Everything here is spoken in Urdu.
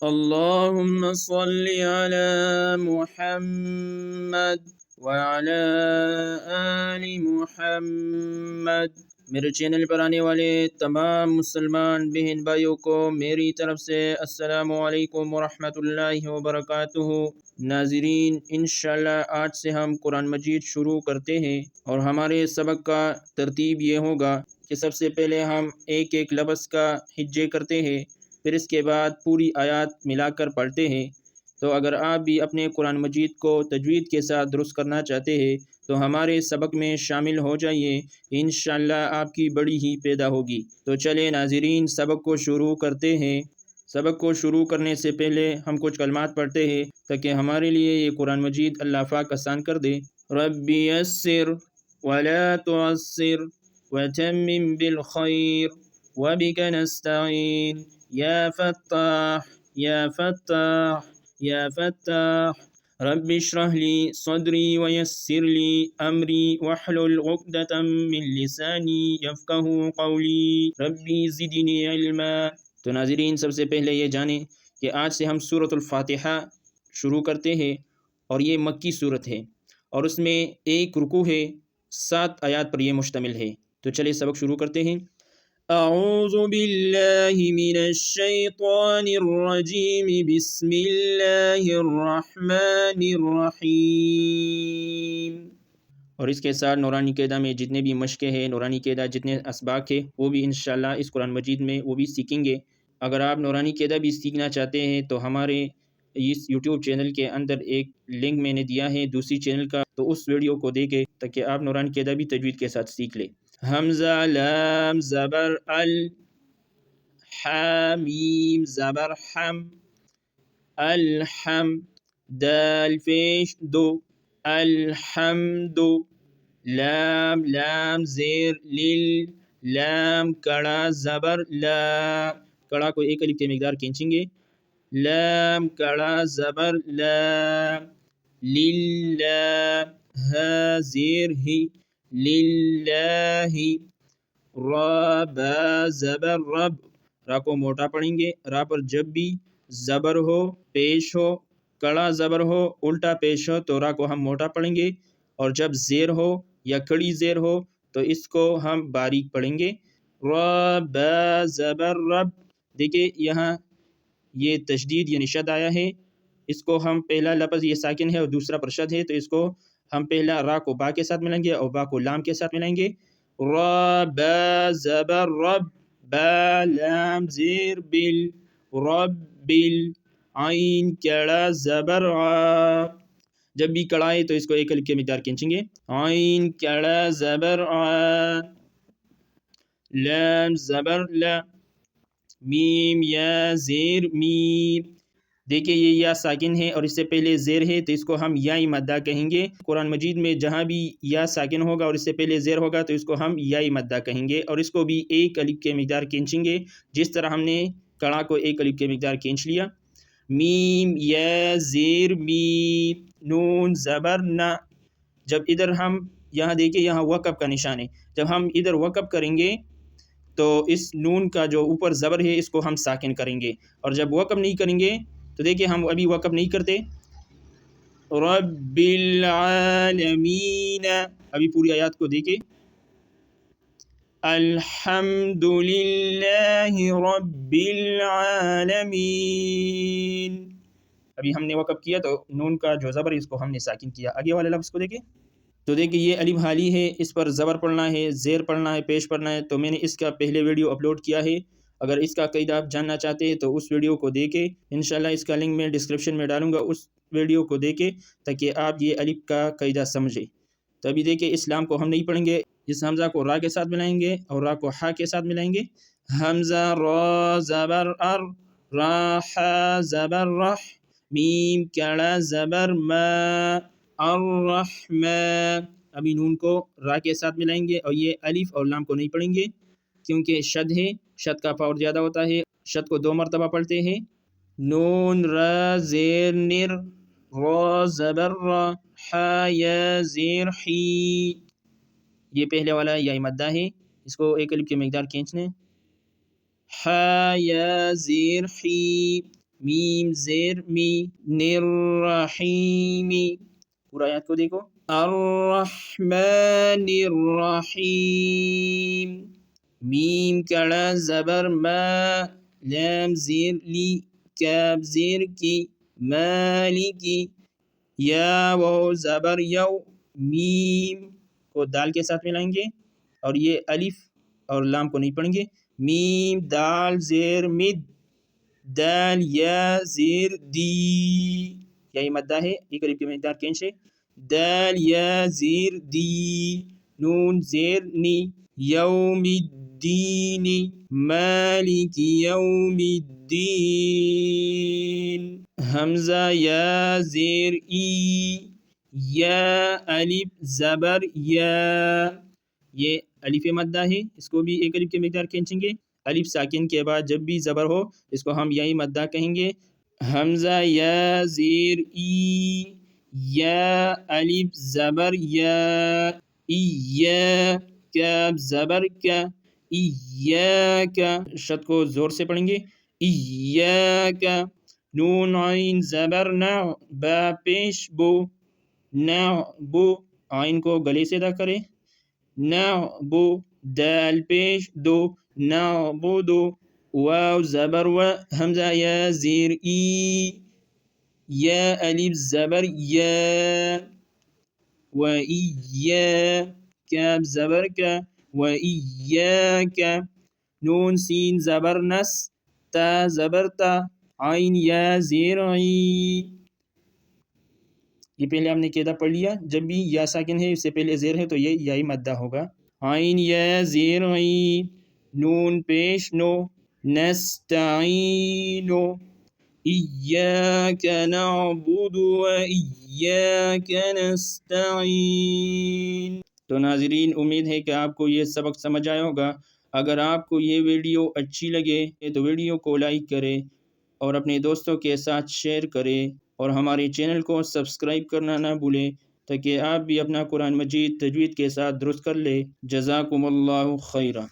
اللهم صل على محمد وعلى آل محمد۔ میرے چینل پر آنے والے تمام مسلمان بہن بھائیوں کو میری طرف سے السلام علیکم ورحمۃ اللہ وبرکاتہ۔ ناظرین، انشاءاللہ آج سے ہم قرآن مجید شروع کرتے ہیں، اور ہمارے سبق کا ترتیب یہ ہوگا کہ سب سے پہلے ہم ایک ایک لفظ کا ہجے کرتے ہیں، پھر اس کے بعد پوری آیات ملا کر پڑھتے ہیں۔ تو اگر آپ بھی اپنے قرآن مجید کو تجوید کے ساتھ درست کرنا چاہتے ہیں تو ہمارے سبق میں شامل ہو جائیے، انشاءاللہ آپ کی بڑی ہی پیدا ہوگی۔ تو چلیں ناظرین، سبق کو شروع کرتے ہیں۔ سبق کو شروع کرنے سے پہلے ہم کچھ کلمات پڑھتے ہیں تاکہ ہمارے لیے یہ قرآن مجید اللہ پاک آسان کر دے۔ رب یسر ولا تعسر وتمم بالخیر وبک نستعین یا فتاح یا فتاح یا فتاح رب اشرح لی صدری ویسر لی امری واحلل عقدۃ من لسانی یفقہوا قولی ربی زدنی علما۔ تو ناظرین، سب سے پہلے یہ جانیں کہ آج سے ہم سورۃ الفاتحہ شروع کرتے ہیں، اور یہ مکی صورت ہے، اور اس میں ایک رکوع ہے، 7 آیات پر یہ مشتمل ہے۔ تو چلیے سبق شروع کرتے ہیں۔ اعوذ باللہ من الشیطان الرجیم، بسم اللہ الرحمن الرحیم۔ اور اس کے ساتھ نورانی قاعدہ میں جتنے بھی مشقیں ہیں، نورانی قاعدہ جتنے اسباق ہیں، وہ بھی انشاءاللہ اس قرآن مجید میں وہ بھی سیکھیں گے۔ اگر آپ نورانی قاعدہ بھی سیکھنا چاہتے ہیں تو ہمارے اس یوٹیوب چینل کے اندر ایک لنک میں نے دیا ہے دوسری چینل کا، تو اس ویڈیو کو دیکھیں تاکہ آپ نورانی قاعدہ بھی تجوید کے ساتھ سیکھ لیں۔ حمزہ لام زبر ال، حامیم زبر حم، الحم، دال پیش دو، الحمد، لام لام زیر لل، لام کڑا زبر لا، کڑا کو ایک الف کے مقدار کھینچیں گے، لام کڑا زبر لا، للہ، ہا زیر ہی، للہ، را با زبر رب، را کو موٹا پڑھیں گے، را پر جب بھی زبر ہو، پیش ہو، کڑا زبر ہو، الٹا پیش ہو تو را کو ہم موٹا پڑھیں گے، اور جب زیر ہو یا کڑی زیر ہو تو اس کو ہم باریک پڑھیں گے۔ را با زبر رب، دیکھیں یہاں یہ تشدید یعنی شد آیا ہے، اس کو ہم پہلا لفظ یہ ساکن ہے اور دوسرا پر شد ہے، تو اس کو ہم پہلا را کو با کے ساتھ ملائیں گے اور با کو لام کے ساتھ ملائیں گے۔ را با زبر رب، با لام زیر بل، رب بل، عین کڑا زبر عا، جب بھی کڑا ہے تو اس کو ایک الف کے مقدار کھینچیں گے، عین کڑا زبر عا، لام زبر لا، میم یا زیر میم، دیکھیں یہ یا ساکن ہے اور اس سے پہلے زیر ہے تو اس کو ہم یائی مدہ کہیں گے۔ قرآن مجید میں جہاں بھی یا ساکن ہوگا اور اس سے پہلے زیر ہوگا تو اس کو ہم یائی مدہ کہیں گے، اور اس کو بھی ایک الف کے مقدار کھینچیں گے، جس طرح ہم نے کڑا کو ایک الف کے مقدار کھینچ لیا۔ میم یا زیر میم، نون زبر نا، جب ادھر ہم یہاں دیکھیں یہاں وقف کا نشان ہے، جب ہم ادھر وقف کریں گے تو اس نون کا جو اوپر زبر ہے اس کو ہم ساکن کریں گے، اور جب وقف نہیں کریں گے تو دیکھیں ہم ابھی وقف نہیں کرتے، رب العالمین، ابھی پوری آیات کو دیکھیں، الحمد للہ رب العالمین، ابھی ہم نے وقف کیا تو نون کا جو زبر ہے اس کو ہم نے ساکن کیا۔ آگے والے لفظ کو دیکھیں تو دیکھیں یہ الف حالی ہے، اس پر زبر پڑھنا ہے، زیر پڑھنا ہے، پیش پڑھنا ہے، تو میں نے اس کا پہلے ویڈیو اپلوڈ کیا ہے، اگر اس کا قاعدہ آپ جاننا چاہتے ہیں تو اس ویڈیو کو دیکھیں، انشاءاللہ اس کا لنک میں ڈسکرپشن میں ڈالوں گا، اس ویڈیو کو دیکھیں تاکہ آپ یہ الف کا قاعدہ سمجھیں۔ تو ابھی دیکھیں اسلام کو ہم نہیں پڑھیں گے، اس حمزہ کو را کے ساتھ ملائیں گے اور را کو ہا کے ساتھ ملائیں گے، حمزہ را زبر ار، را ہا زبر رح، میم کڑا زبر ما، الرحمن، ابھی نون کو را کے ساتھ ملائیں گے اور یہ الف اور لام کو نہیں پڑھیں گے کیونکہ شد ہے، شد کا پاور زیادہ ہوتا ہے، شد کو 2 مرتبہ پڑھتے ہیں، نون را زیر نر، را زبر را، حا یا زیر حی، یہ پہلے والا یا مدہ ہے، اس کو ایک الف کے مقدار کھینچنے، حا یا زیر حی، میم زیر می نررحیم پورا آیات کو دیکھو الرحمن الرحیم میم کڑا زبر ما لام زیر لی کاف زیر کی مالکی یا وہ زبر یو میم کو دال کے ساتھ ملائیں گے اور یہ الف اور لام کو نہیں پڑھیں گے میم دال زیر مد دال یا زیر دی یہی مدہ ہے یہ قریب کی مقدار کینش ہے دال یا زیر دی نون زیر نی یوم الدین مالک یوم الدین حمزہ یا زیر ای یا الف زبر یا یہ الف مدہ ہے اس کو بھی ایک الف کی مقدار کھینچیں گے الف ساکن کے بعد جب بھی زبر ہو اس کو ہم یہی مدہ کہیں گے حمزہ یا زیر ای یا الف زبر یا کاف زبر کا ایاک شد کو زور سے پڑھیں گے ایاک نون عین زبر نا با پیش بو نعبو عین کو گلے سے ادا کرے نعبو دال پیش دو نعبدو واو زبر و حمزہ یا زیر ای یا الف زبر یا و ایا کاف زبر کا و ایاک نون سین زبر نس تا زبر تا عین یا زیر عی یہ پہلے ہم نے قاعدہ پڑھ لیا جب بھی یا ساکن ہے اس سے پہلے زیر ہے تو یہ یائی مدہ ہوگا عین یا زیر عی نون پیش نو نستعین ایاک نعبد و ایاک نستعین تو ناظرین امید ہے کہ آپ کو یہ سبق سمجھ آیا ہوگا اگر آپ کو یہ ویڈیو اچھی لگے تو ویڈیو کو لائک کریں اور اپنے دوستوں کے ساتھ شیئر کریں اور ہمارے چینل کو سبسکرائب کرنا نہ بھولیں تاکہ آپ بھی اپنا قرآن مجید تجوید کے ساتھ درست کر لیں جزاکم اللہ خیرہ